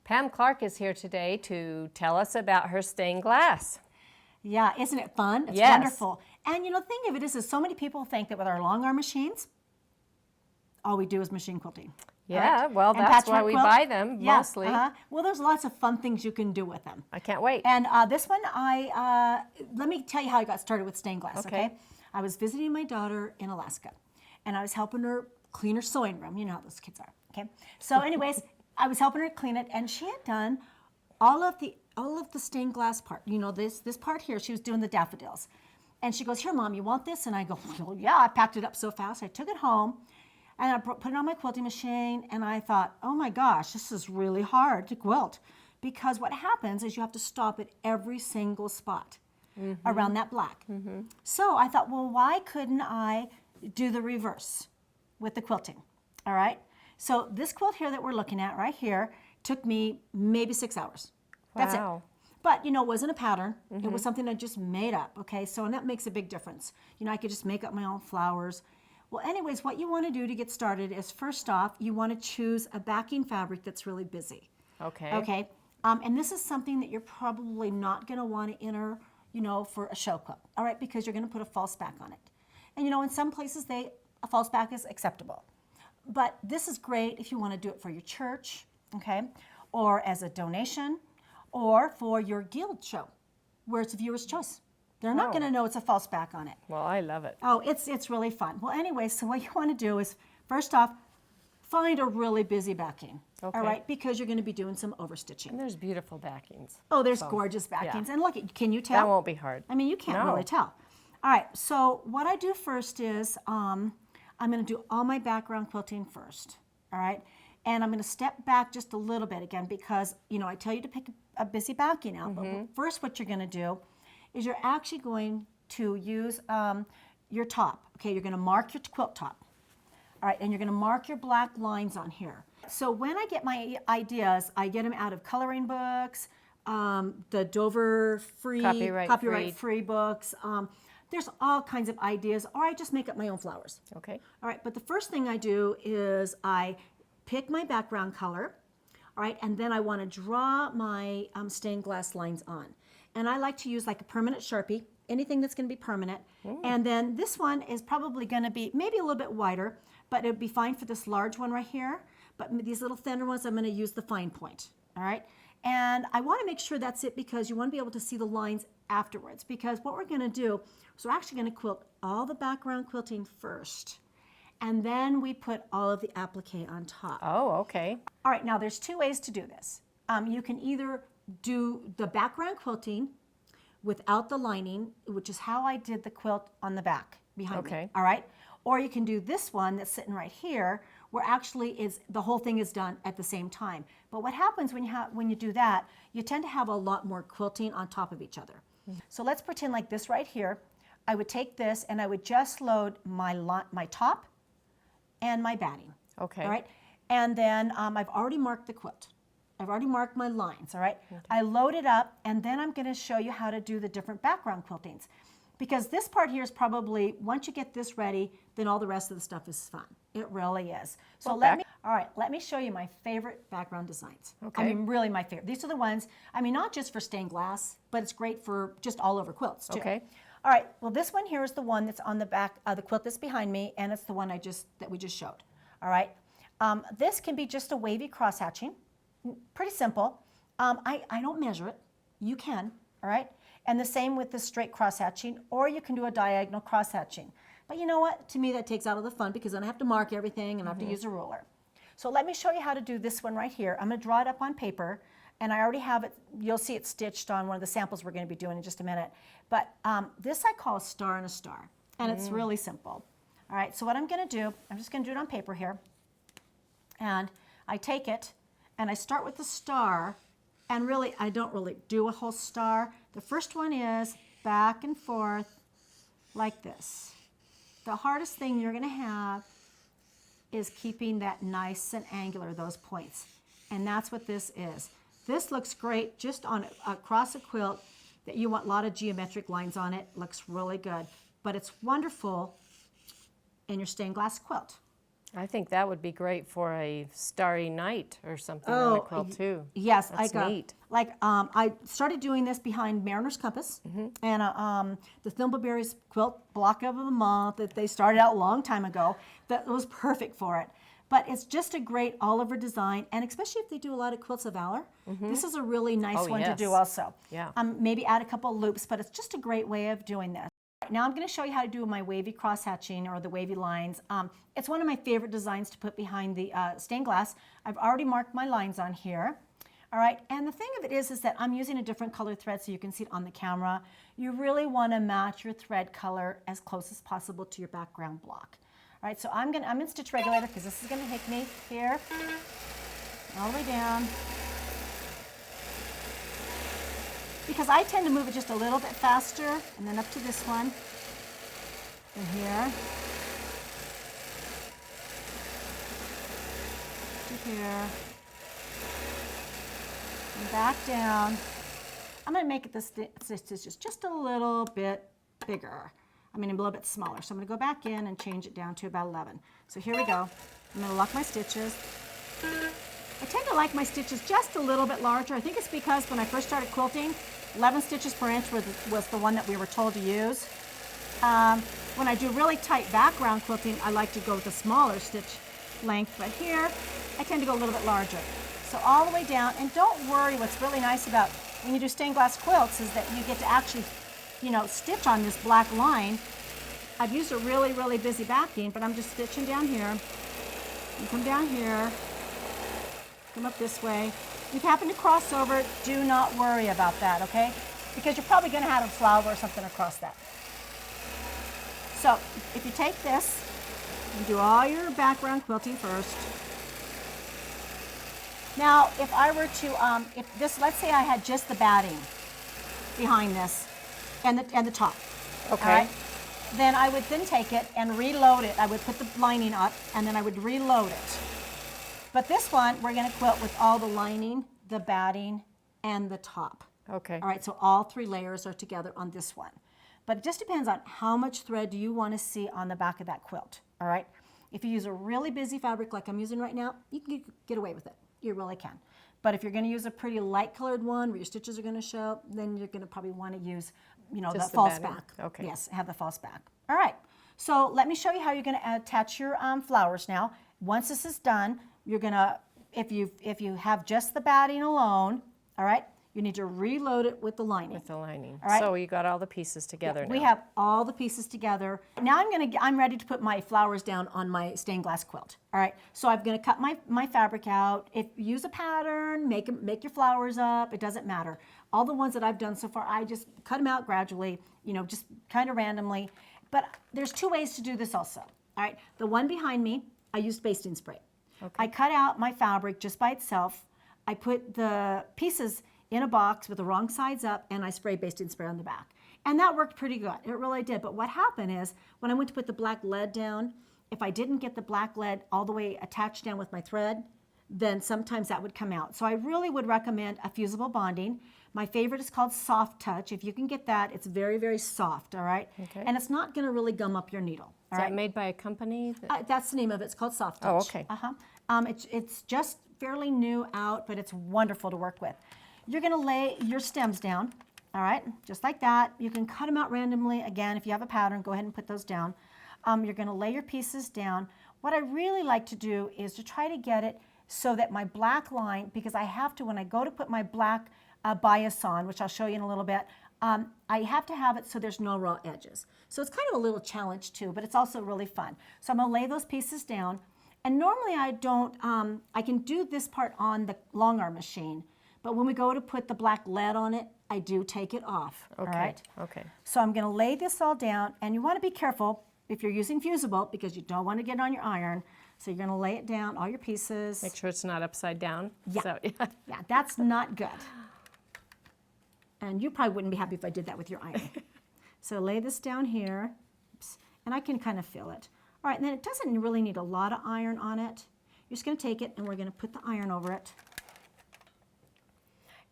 Pam Clarke is here today to tell us about her stained glass. Yeah, isn't it fun? It's Yes. wonderful. And you know, the thing of it is so many people think that with our Longarm machines, all we do is machine quilting. Yeah, right? well, And that's why patchwork we quilt, buy them yeah, mostly. Well, there's lots of fun things you can do with them. I can't wait. And this one, let me tell you how I got started with stained glass, okay? I was visiting my daughter in Alaska, and I was helping her clean her sewing room. You know how those kids are, okay? So anyways, I was helping her clean it, and she had done all of the stained glass part. You know, this part here, she was doing the daffodils. And she goes, "Here, Mom, you want this?" And I go, "Well, yeah." I packed it up so fast. I took it home, and I put it on my quilting machine, and I thought, oh my gosh, this is really hard to quilt. Because what happens is you have to stop at every single spot around that black. So I thought, well, why couldn't I do the reverse with the quilting? All right. So this quilt here that we're looking at right here took me maybe 6 hours. That's it. But, you know, it wasn't a pattern. It was something I just made up, okay? So, and that makes a big difference. You know, I could just make up my own flowers. Well, anyways, what you want to do to get started is, first off, you want to choose a backing fabric that's really busy. Okay. Okay? And this is something that you're probably not going to want to enter, you know, for a show quilt, all right? Because you're going to put a false back on it. And, you know, in some places, a false back is acceptable. But this is great if you want to do it for your church, okay? Or as a donation, or for your guild show, where it's a viewer's choice. They're not going to know it's a false back on it. Well, I love it. Oh, it's really fun. Well, anyway, so what you want to do is, first off, find a really busy backing, all right? Because you're going to be doing some overstitching. And there's beautiful backings. Oh, there's gorgeous backings. yeah. And look, can you tell? That won't be hard. I mean, you can't really tell. All right, so what I do first is I'm going to do all my background quilting first, all right? And I'm going to step back just a little bit again because, you know, I tell you to pick a busy backing out. But first what you're going to do is you're actually going to use your top. Okay, you're going to mark your quilt top. All right, and you're going to mark your black lines on here. So when I get my ideas, I get them out of coloring books, the Dover copyright free books. There's all kinds of ideas, or I just make up my own flowers. Okay. All right, but the first thing I do is I pick my background color, all right, and then I want to draw my stained glass lines on. And I like to use like a permanent Sharpie, anything that's going to be permanent. And then this one is probably going to be maybe a little bit wider, but it would be fine for this large one right here. But these little thinner ones, I'm going to use the fine point, all right? And I want to make sure that's it because you want to be able to see the lines afterwards. Because what we're going to do is we're actually going to quilt all the background quilting first. And then we put all of the applique on top. Oh, okay. All right, now there's two ways to do this. You can either do the background quilting without the lining, which is how I did the quilt on the back behind me. All right? Or you can do this one that's sitting right here, where actually the whole thing is done at the same time. But what happens when you do that, you tend to have a lot more quilting on top of each other. So let's pretend like this right here. I would take this and I would just load my top and my batting. Okay. All right. And then I've already marked the quilt. I've already marked my lines. All right. Okay. I load it up, and then I'm going to show you how to do the different background quiltings, because this part here is probably, once you get this ready, then all the rest of the stuff is fun. It really is. So let me show you my favorite background designs. Okay. I mean, really my favorite. These are the ones. I mean, not just for stained glass, but it's great for just all over quilts too. Okay. All right, well, this one here is the one that's on the back of the quilt that's behind me, and it's the one that we just showed. All right, this can be just a wavy cross hatching, pretty simple. I don't measure it. You can, all right? And the same with the straight cross hatching, or you can do a diagonal cross hatching. But you know what? To me, that takes out of the fun because then I have to mark everything and I have to use a ruler. So let me show you how to do this one right here. I'm going to draw it up on paper. And I already have it, you'll see it stitched on one of the samples we're going to be doing in just a minute. But this I call a star and a star, and it's really simple. All right, so what I'm going to do, I'm just going to do it on paper here. And I take it, and I start with the star, and really, I don't really do a whole star. The first one is back and forth like this. The hardest thing you're going to have is keeping that nice and angular, those points. And that's what this is. This looks great just on across a quilt that you want a lot of geometric lines on it. Looks really good. But it's wonderful in your stained glass quilt. I think that would be great for a starry night or something on a quilt too. Yes, That's neat. I started doing this behind Mariner's Compass, and the Thimbleberries quilt block of the month that they started out a long time ago. That was perfect for it. But it's just a great all-over design, and especially if they do a lot of quilts of valor, this is a really nice one to do also. Yeah. Maybe add a couple loops, but it's just a great way of doing this. Now I'm going to show you how to do my wavy cross hatching or the wavy lines. It's one of my favorite designs to put behind the stained glass. I've already marked my lines on here. All right, and the thing of it is that I'm using a different color thread so you can see it on the camera. You really want to match your thread color as close as possible to your background block. All right, so I'm in stitch regulator because this is going to hit me here, all the way down. Because I tend to move it just a little bit faster, and then up to this one, and here, to here, and back down. I'm going to make the stitches just a little bit bigger. I mean, a little bit smaller. So I'm going to go back in and change it down to about 11. So here we go. I'm going to lock my stitches. I tend to like my stitches just a little bit larger. I think it's because when I first started quilting, 11 stitches per inch was the one that we were told to use. When I do really tight background quilting, I like to go with a smaller stitch length, but here I tend to go a little bit larger. So all the way down, and don't worry, what's really nice about when you do stained glass quilts is that you get to actually, stitch on this black line. I've used a really, really busy backing, but I'm just stitching down here, and come down here, come up this way. If you happen to cross over, do not worry about that, okay? Because you're probably going to have a flower or something across that. So if you take this, and do all your background quilting first. Now, if I were to, let's say I had just the batting behind this and the top. Okay. All right? Then I would then take it and reload it. I would put the lining up and then I would reload it. But this one, we're going to quilt with all the lining, the batting, and the top. Okay. All right, so all 3 layers are together on this one. But it just depends on how much thread do you want to see on the back of that quilt, all right? If you use a really busy fabric like I'm using right now, you can get away with it. You really can. But if you're going to use a pretty light colored one where your stitches are going to show, then you're going to probably want to use, the false back. Okay. Yes, have the false back. All right. So let me show you how you're going to attach your flowers now. Once this is done, you're going to, if you have just the batting alone, all right, you need to reload it with the lining. With the lining. All right. So you got all the pieces together now. We have all the pieces together. Now I'm ready to put my flowers down on my stained glass quilt. All right, so I'm going to cut my fabric out. If you use a pattern, make your flowers up. It doesn't matter. All the ones that I've done so far, I just cut them out gradually, just kind of randomly. But there's 2 ways to do this also. All right, the one behind me, I used basting spray. Okay. I cut out my fabric just by itself. I put the pieces in a box with the wrong sides up, and I sprayed basting spray on the back. And that worked pretty good. It really did. But what happened is, when I went to put the black lead down, if I didn't get the black lead all the way attached down with my thread, then sometimes that would come out. So I really would recommend a fusible bonding. My favorite is called Soft Touch. If you can get that, it's very, very soft, all right? Okay. And it's not going to really gum up your needle. Is that made by a company? That's the name of it. It's called Soft Touch. Oh, okay. It's just fairly new out, but it's wonderful to work with. You're going to lay your stems down, all right, just like that. You can cut them out randomly. Again, if you have a pattern, go ahead and put those down. You're going to lay your pieces down. What I really like to do is to try to get it so that my black line, because I have to, when I go to put my black bias on, which I'll show you in a little bit, I have to have it so there's no raw edges. So it's kind of a little challenge too, but it's also really fun. So I'm going to lay those pieces down. And normally I don't, I can do this part on the Longarm machine, but when we go to put the black lead on it, I do take it off. Okay. All right? Okay. So I'm going to lay this all down, and you want to be careful if you're using fusible because you don't want to get on your iron. So you're going to lay it down, all your pieces. Make sure it's not upside down. Yeah. So, Yeah, that's not good. And you probably wouldn't be happy if I did that with your iron. So lay this down here, oops, and I can kind of feel it. All right, and then it doesn't really need a lot of iron on it. You're just going to take it, and we're going to put the iron over it.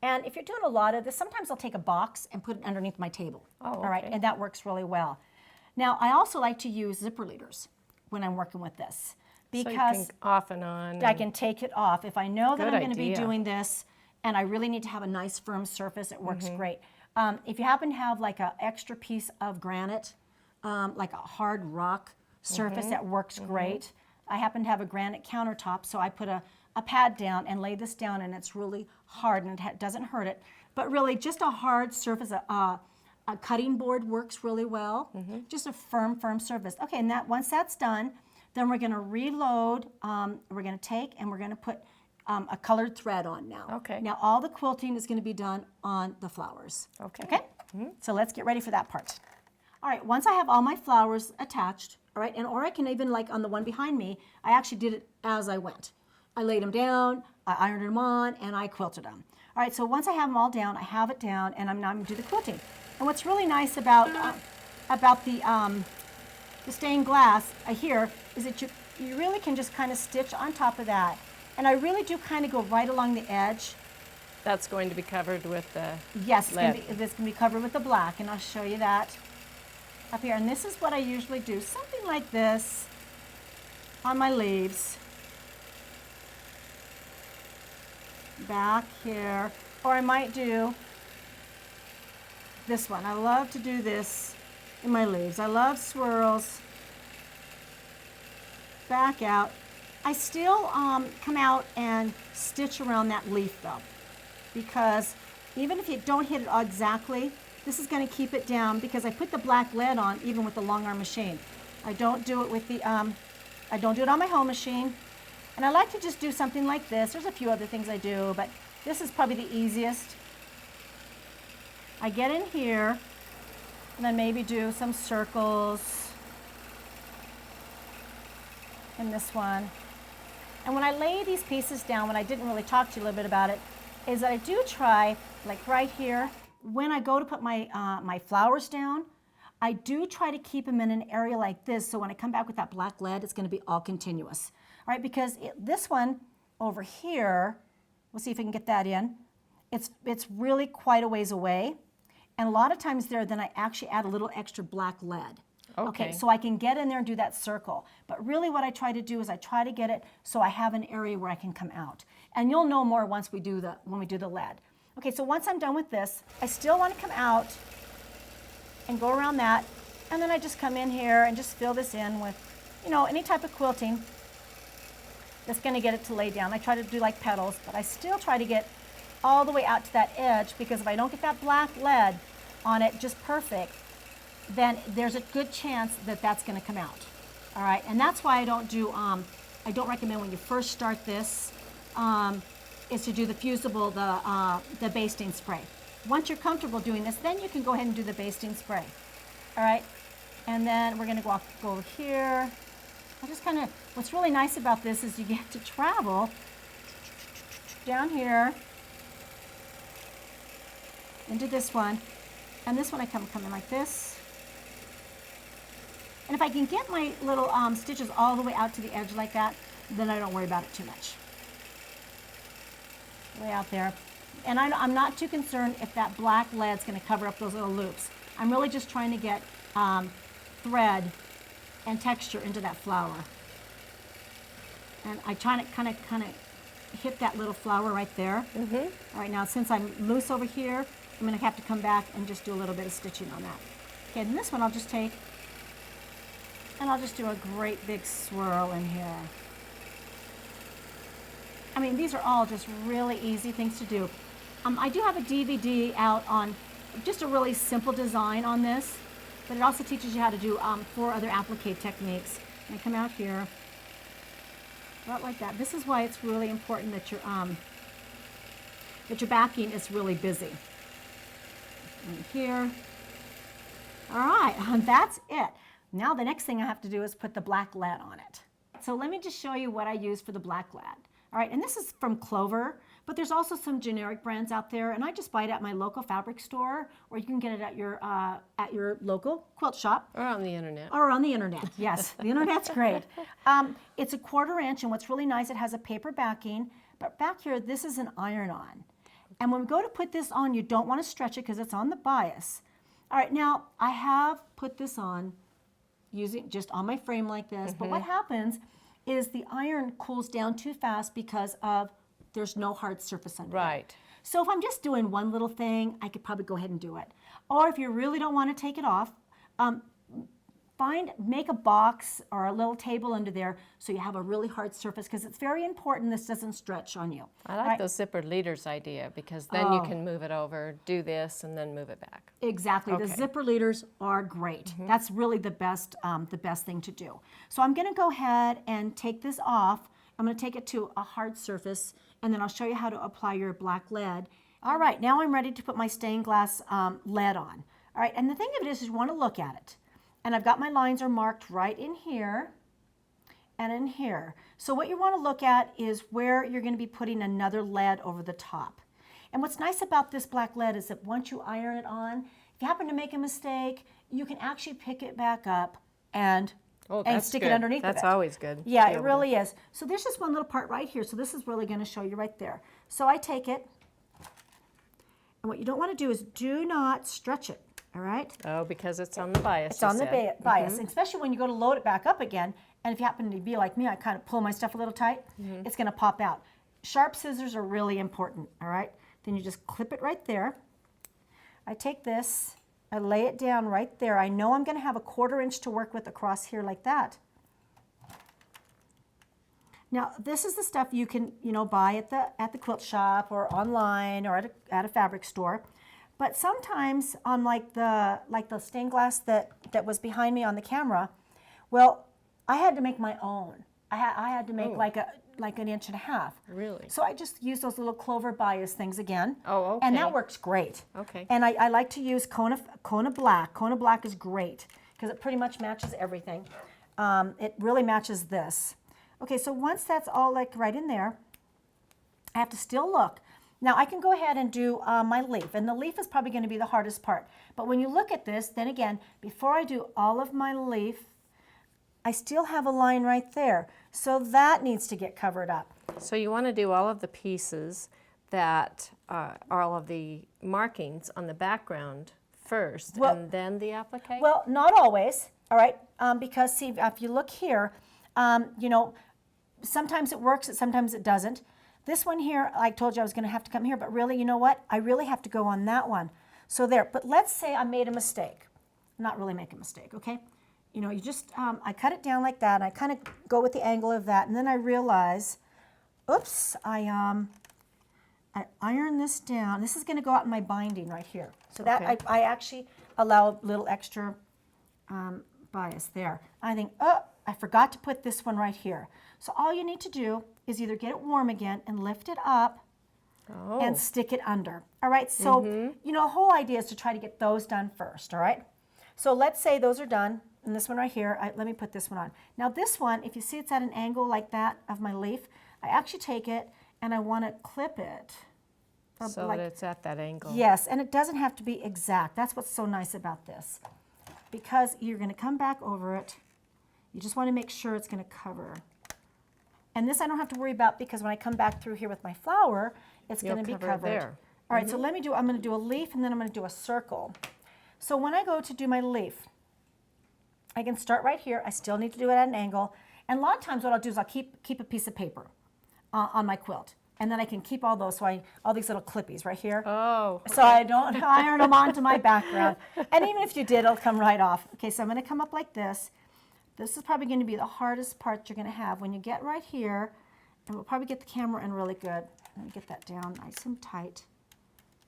And if you're doing a lot of this, sometimes I'll take a box and put it underneath my table. Oh, okay. All right, and that works really well. Now, I also like to use zipper leaders when I'm working with this. because so you can off and on. I can take it off. If I know that Good I'm going to be idea. doing this and I really need to have a nice firm surface, it works great. If you happen to have like an extra piece of granite, like a hard rock surface, that works great. I happen to have a granite countertop, so I put a pad down and lay this down, and it's really hard and it doesn't hurt it. But really, just a hard surface, a cutting board works really well. Just a firm surface. Okay, and once that's done, then we're going to reload. We're going to take and we're going to put a colored thread on now. Okay. Now all the quilting is going to be done on the flowers. Okay. Okay? So let's get ready for that part. All right, once I have all my flowers attached, all right, or I can even, like on the one behind me, I actually did it as I went. I laid them down, I ironed them on, and I quilted them. All right, so once I have them all down, I have it down, and I'm now going to do the quilting. And what's really nice about the stained glass here is that you really can just kind of stitch on top of that. And I really do kind of go right along the edge. That's going to be covered with the Yes, lead. it's going to be covered with the black, and I'll show you that up here. And this is what I usually do, something like this on my leaves. Back here, or I might do this one. I love to do this in my leaves. I love swirls. Back out. I still come out and stitch around that leaf though, because even if you don't hit it exactly, this is going to keep it down because I put the black lead on even with the Longarm machine. I don't do it with the, I don't do it on my home machine. And I like to just do something like this. There's a few other things I do, but this is probably the easiest. I get in here and then maybe do some circles in this one. And when I lay these pieces down, when I didn't really talk to you a little bit about it, is that I do try, like right here, when I go to put my, my flowers down, I do try to keep them in an area like this, so when I come back with that black lead, it's going to be all continuous. All right, because this one over here, we'll see if I can get that in, it's really quite a ways away. And a lot of times there, then I actually add a little extra black lead. Okay, so I can get in there and do that circle. But really what I try to do is I try to get it so I have an area where I can come out. And you'll know more once we do when we do the lead. Okay, so once I'm done with this, I still want to come out and go around that. And then I just come in here and just fill this in with, you know, any type of quilting that's going to get it to lay down. I try to do like petals, but I still try to get all the way out to that edge, because if I don't get that black lead on it just perfect, then there's a good chance that that's going to come out. All right, and that's why I don't do, I don't recommend when you first start this, is to do the fusible, the basting spray. Once you're comfortable doing this, then you can go ahead and do the basting spray. All right, and then we're going to go over here. I just kind of, what's really nice about this is you get to travel down here into this one, and this one I come in like this. And if I can get my little stitches all the way out to the edge like that, then I don't worry about it too much. Way out there. And I'm not too concerned if that black lead's going to cover up those little loops. I'm really just trying to get thread and texture into that flower. And I try to kind of hit that little flower right there. All right, now since I'm loose over here, I'm going to have to come back and just do a little bit of stitching on that. Okay, and this one I'll just take and I'll just do a great big swirl in here. I mean, these are all just really easy things to do. I do have a DVD out on just a really simple design on this, but it also teaches you how to do 4 other applique techniques. And I come out here, about like that. This is why it's really important that your backing is really busy. Right here. All right, that's it. Now the next thing I have to do is put the black lead on it. So let me just show you what I use for the black lead. All right, and this is from Clover, but there's also some generic brands out there, and I just buy it at my local fabric store, or you can get it at your local quilt shop. Or on the internet. Or on the internet, yes. The internet's great. It's a 1/4 inch, and what's really nice, it has a paper backing, but back here, this is an iron-on. And when we go to put this on, you don't want to stretch it because it's on the bias. All right, now I have put this on using just on my frame like this, but what happens is the iron cools down too fast because of there's no hard surface under it. Right. So if I'm just doing one little thing, I could probably go ahead and do it. Or if you really don't want to take it off, make a box or a little table under there so you have a really hard surface, because it's very important this doesn't stretch on you. I like those zippered leaders idea, because then you can move it over, do this, and then move it back. Exactly. The zipper leaders are great. That's really the best thing to do. So I'm going to go ahead and take this off. I'm going to take it to a hard surface, and then I'll show you how to apply your black lead. All right, now I'm ready to put my stained glass lead on. All right, and the thing of it is you want to look at it. And I've got my lines are marked right in here and in here. So what you want to look at is where you're going to be putting another lead over the top. And what's nice about this black lead is that once you iron it on, if you happen to make a mistake, you can actually pick it back up and stick it underneath That's of it. always good. Yeah, it really is. So there's just one little part right here. So this is really going to show you right there. So I take it, and what you don't want to do is do not stretch it. All right? Oh, because it's on the bias. It's on the bias, especially when you go to load it back up again. And if you happen to be like me, I kind of pull my stuff a little tight, it's going to pop out. Sharp scissors are really important, all right? Then you just clip it right there. I take this, I lay it down right there. I know I'm going to have a 1/4 inch to work with across here like that. Now, this is the stuff you can, buy at the quilt shop or online or at a fabric store. But sometimes on like the stained glass that was behind me on the camera, well, I had to make my own. I had to make like 1.5 inches. Really? So I just use those little clover bias things again. Oh, okay. And that works great. Okay. And I like to use Kona Black. Kona Black is great because it pretty much matches everything. It really matches this. Okay, so once that's all like right in there, I have to still look. Now I can go ahead and do my leaf, and the leaf is probably going to be the hardest part. But when you look at this, then again, before I do all of my leaf, I still have a line right there. So that needs to get covered up. So you want to do all of the pieces that are all of the markings on the background first, and then the applique? Well, not always, all right, because see, if you look here, sometimes it works, sometimes it doesn't. This one here, I told you I was going to have to come here, but really, you know what? I really have to go on that one. So there, but let's say I made a mistake. Not really make a mistake, okay? You just, I cut it down like that, and I kind of go with the angle of that, and then I realize, oops, I iron this down. This is going to go out in my binding right here. So that, Okay. I actually allow a little extra bias there. I think, oh, I forgot to put this one right here. So all you need to do is either get it warm again and lift it up and stick it under. All right, so, the whole idea is to try to get those done first, all right? So let's say those are done, and this one right here, let me put this one on. Now this one, if you see it's at an angle like that of my leaf, I actually take it and I want to clip it. So that it's at that angle. Yes, and it doesn't have to be exact. That's what's so nice about this. Because you're going to come back over it. You just want to make sure it's going to cover. And this I don't have to worry about because when I come back through here with my flower, it's going to be covered. There. All right, so I'm going to do a leaf and then I'm going to do a circle. So when I go to do my leaf, I can start right here. I still need to do it at an angle. And a lot of times what I'll do is I'll keep a piece of paper on my quilt. And then I can keep all those, so all these little clippies right here. Oh. Okay. So I don't iron them onto my background. And even if you did, it'll come right off. Okay, so I'm going to come up like this. This is probably going to be the hardest part you're going to have. When you get right here, and we'll probably get the camera in really good. Let me get that down nice and tight.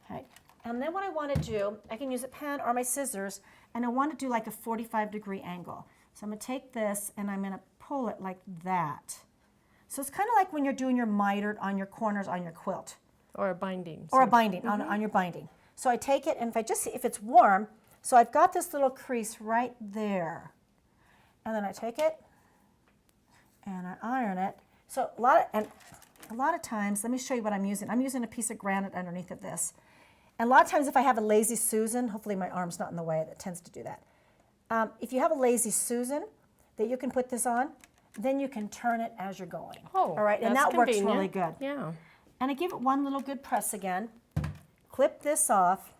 Okay. And then what I want to do, I can use a pen or my scissors, and I want to do like a 45-degree angle. So I'm going to take this and I'm going to pull it like that. So it's kind of like when you're doing your mitered on your corners on your quilt. Or a binding. Or a binding, on your binding. So I take it, and if I just see if it's warm, so I've got this little crease right there. And then I take it, and I iron it. So a lot of times, let me show you what I'm using. I'm using a piece of granite underneath of this. And a lot of times if I have a Lazy Susan, hopefully my arm's not in the way, that tends to do that. If you have a Lazy Susan that you can put this on, then you can turn it as you're going. Oh, all right, and that works really good. Yeah. And I give it one little good press again, clip this off,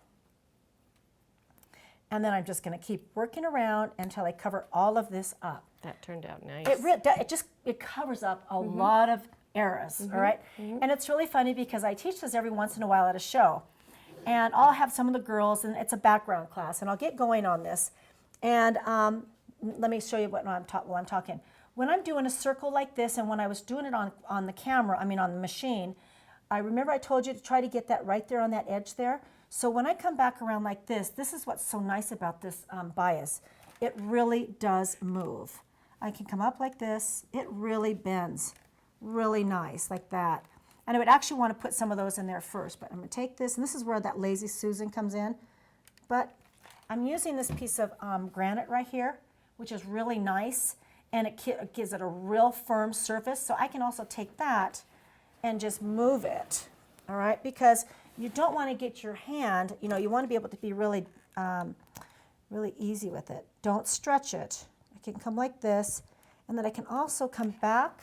and then I'm just going to keep working around until I cover all of this up. That turned out nice. It covers up a lot of errors, all right? And it's really funny because I teach this every once in a while at a show. And I'll have some of the girls, and it's a background class, and I'll get going on this. And let me show you while I'm talking. When I'm doing a circle like this, and when I was doing it on the camera, on the machine, I remember I told you to try to get that right there on that edge there. So when I come back around like this is what's so nice about this bias. It really does move. I can come up like this. It really bends really nice like that. And I would actually want to put some of those in there first, but I'm going to take this, and this is where that Lazy Susan comes in. But I'm using this piece of granite right here, which is really nice, and it gives it a real firm surface. So I can also take that and just move it, all right? Because you don't want to get your hand, you want to be able to be really, really easy with it. Don't stretch it. I can come like this, and then I can also come back.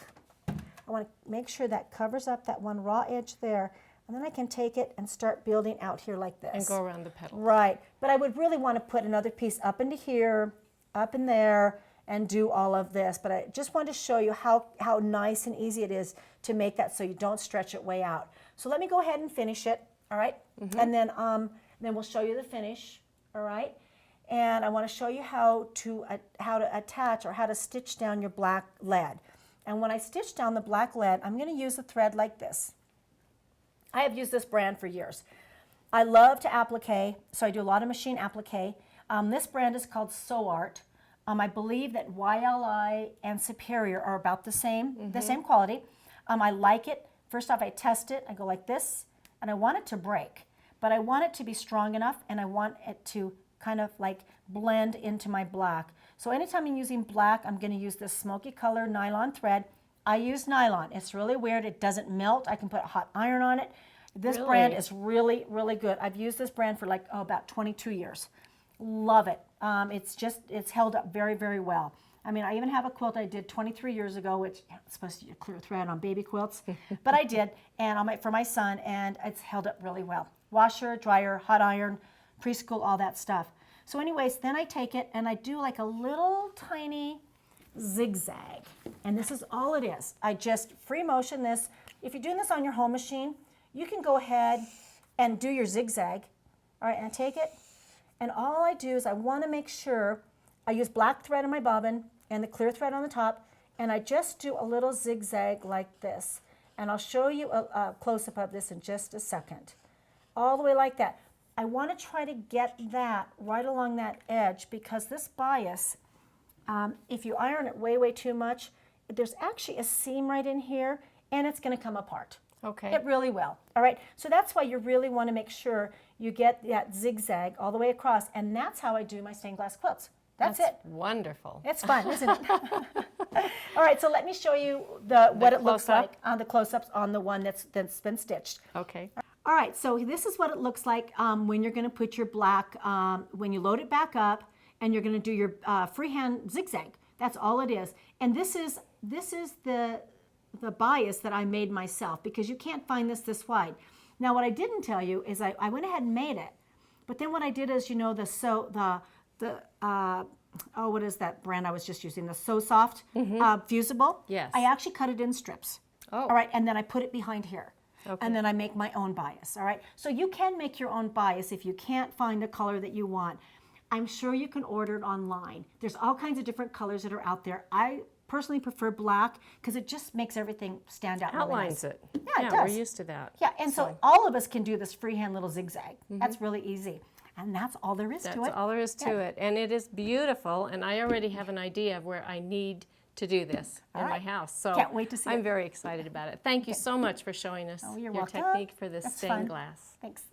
I want to make sure that covers up that one raw edge there, and then I can take it and start building out here like this. And go around the petal. Right, but I would really want to put another piece up into here, up in there, and do all of this. But I just wanted to show you how nice and easy it is to make that so you don't stretch it way out. So let me go ahead and finish it, all right? And then we'll show you the finish, all right? And I want to show you how to attach or how to stitch down your black lead. And when I stitch down the black lead, I'm going to use a thread like this. I have used this brand for years. I love to applique, so I do a lot of machine applique. This brand is called Sew Art. I believe that YLI and Superior are about the same quality. I like it. First off, I test it. I go like this, and I want it to break. But I want it to be strong enough, and I want it to kind of like blend into my black. So anytime I'm using black, I'm going to use this smoky color nylon thread. I use nylon. It's really weird. It doesn't melt. I can put a hot iron on it. This brand is really, really good. I've used this brand for like about 22 years. Love it. It's held up very, very well. I mean, I even have a quilt I did 23 years ago, which it's supposed to be a clear thread on baby quilts, but I did, and for my son, and it's held up really well. Washer, dryer, hot iron, preschool, all that stuff. So anyways, then I take it and I do like a little tiny zigzag, and this is all it is. I just free motion this. If you're doing this on your home machine, you can go ahead and do your zigzag. All right, and I take it, and all I do is I want to make sure I use black thread in my bobbin and the clear thread on the top, and I just do a little zigzag like this. And I'll show you a close-up of this in just a second. All the way like that. I want to try to get that right along that edge, because this bias, if you iron it way, way too much, there's actually a seam right in here, and it's going to come apart. Okay. It really will. All right. So that's why you really want to make sure you get that zigzag all the way across, and that's how I do my stained glass quilts. That's it. Wonderful. It's fun, isn't it? All right. So let me show you what it looks like on the close-ups on the one that's been stitched. Okay. All right, so this is what it looks like when you're going to put your black, when you load it back up, and you're going to do your freehand zigzag. That's all it is. And this is the bias that I made myself, because you can't find this wide. Now, what I didn't tell you is I went ahead and made it, but then what I did is, what is that brand I was just using? The So Soft Fusible. Yes. I actually cut it in strips. Oh. All right, and then I put it behind here. Okay. And then I make my own bias, all right? So you can make your own bias if you can't find a color that you want. I'm sure you can order it online. There's all kinds of different colors that are out there. I personally prefer black because it just makes everything stand out. Outlines really nice. it. Yeah, it does. We're used to that. Yeah, and so all of us can do this freehand little zigzag. That's really easy. And that's all there is to it. That's all there is to it. And it is beautiful, and I already have an idea of where I need to do this in my house. So can't wait to see I'm it. very excited about it. Thank you so much for showing us Oh, you're your welcome. technique for this That's stained fun. glass. Thanks.